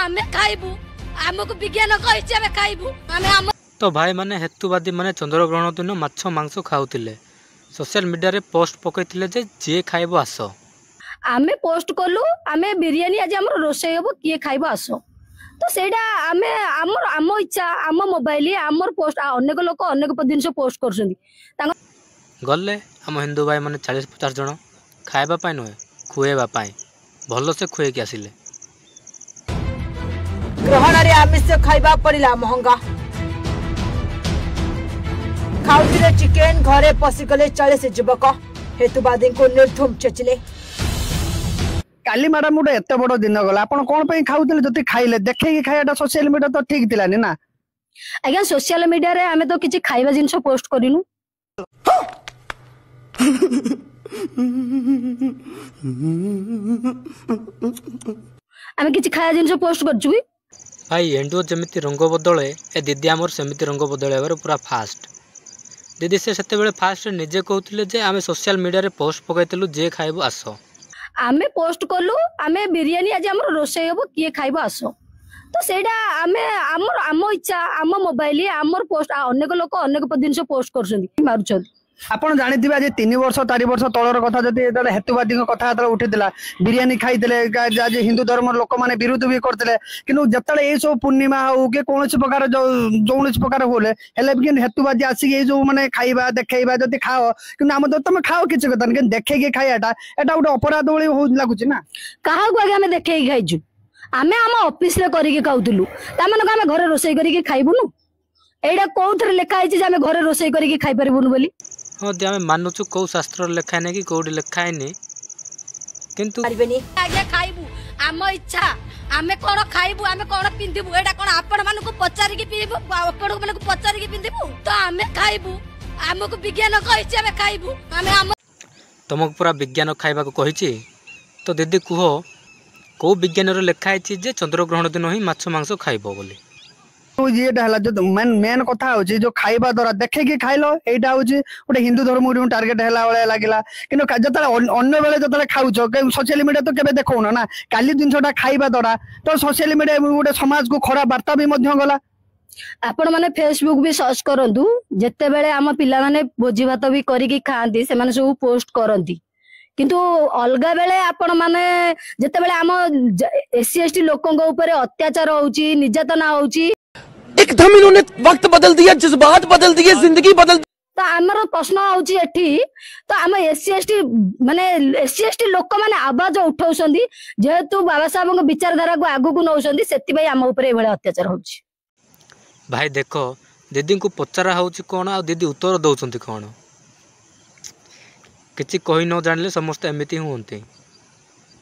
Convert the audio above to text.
आमे खाइबू हमको विज्ञान कहिछि आमे खाइबू आमे हम तो भाई माने हेतुवादी माने चंद्रग्रहण दिन माछ मांस खाउतिले सोशल मीडिया रे पोस्ट पकैतिले जे जे खाइबो आसो आमे पोस्ट कलु आमे बिरयानी आज हमर रोसे होबो किए खाइबो आसो तो सेटा आमे हमर आम इच्छा आम मोबाइल हमर पोस्ट अनेक लोक अनेक जिनस पोस्ट करछन्ती गले आम हिंदू भाई माने 40-50 जन खाइबा पाई नुहे खुएबा पाई भलो से खुए के आसिले ग्रहण रे आमिष खाइबा पड़िला महंगा खाउथिले चिकेन घरे पसिगले 40 युवक हेतुवादी को निर्धुम चेचिले काली मैडम गोटे एत बड़ दिन गला आपण कोन पे खाउतले जति खाइले देखे खायाटा सोशल मीडिया तो ठीक थिलानी ना आज्ञा सोशल मीडिया रे आमे तो किछि खाइबा जिनस पोस्ट करिनु आमे किछि खाया जिनस पोस्ट करछु भाई एंडुओ जमिति रंग बदले ए दीदी आमर सेमिति रंग बदलेबार पूरा फास्ट दीदी से सेते बेले फास्ट निजे कहउतले जे आमे सोशल मीडिया रे पोस्ट पकैतलु जे खाइबो आसो आमे पोस्ट कलु आमे बिरयानी आज हमर रोसे होबो किए खाइबो आसो तो सेटा आमे हमर आम इच्छा आम मोबाइल हमर पोस्ट अनेक लोक अनेक जिनस पोस्ट करछन्ती मारुछन्ती आपण जानिथिबे आज 3 वर्ष 4 वर्ष तळर कथा जति एतले हेतुवादी कथा एतले उठितिला बिरयानी खाइतिले आज हिंदू धर्म लोक माने विरोध भी करतिले किनु जतले ए सब पूर्णिमा हो के कोनोसी प्रकार जौनसी प्रकार होले हेले भी हेतुवादी आसी ए जो माने खाइबा देखैबा जति खाओ किनु हम तो तुम खाओ किछ कतन के देखे के खायाटा एटा उडे अपराध होली हो लागुची ना काहा को आगे हमें देखे के खाइजु आमे हम ऑफिस रे करी के खाउतलु ता माने हमें घरे रोसई करी के खाइबुनु एडा कोउथरे लेखा आइछि जे हमें घरे रोसई करी के खाइ परबुनु बोली हाँ दे आमे मानुचु कौ शास्त्र लेखा नहीं कि कौटी लेखा है किंतु आगे खाइबू आम इच्छा आमे कोन खाइबू आमे कोन पिंदिबू एडा कोन आपण मानको पचारि के पीबू आपण मानको पचारि के पिंदिबू तो आमे खाइबू हमको विज्ञान कहिछि आमे खाइबू आमे हम तुमको पूरा विज्ञान खाइबा को कहिछि तो दीदी कुह कौ विज्ञान रे लेखा है जे चंद्रग्रहण दिन ही माछ मांस खाइबो बोली तो ये हला जो मेन कथा होची जो खाइबा द्वारा देखे कि खाइलो एटा होची गोटे हिंदू धर्म रू टार्गेट हला वाला लागिला किनो जतले अन्य बेले जतले खाउछो सोशल मीडिया तो केबे देखौनो ना काली जिनसटा खाइबा द्वारा तो सोशल मीडिया गोटे समाज को खराब वार्ता भी मध्य गला आपण माने फेसबुक भी सर्च करंतु जत्ते बेले हम पिला माने भोजी भात भी करी की खांती से माने सब पोस्ट करंती किंतु अलगा बेले आपण माने जत्ते बेले हम एससी एसटी लोकन को ऊपर अत्याचार होउची निर्यातना होउची एकदम इन्होंने वक्त बदल दिया जज्बात बदल दिए जिंदगी बदल तो आमर प्रश्न होउची एठी तो आम एससी एसटी माने एससी एसटी लोक माने आवाज उठाउसंदी जेहेतु बाबा साहब विचारधारा को आगु को नौसंदी सेति भाई आम ऊपर एभले अत्याचार होउची भाई देखो दीदी को पचारा होउची कोन आ दीदी उत्तर दउचंती कोन किछि कहि न जानले समस्त एमिति हुंती।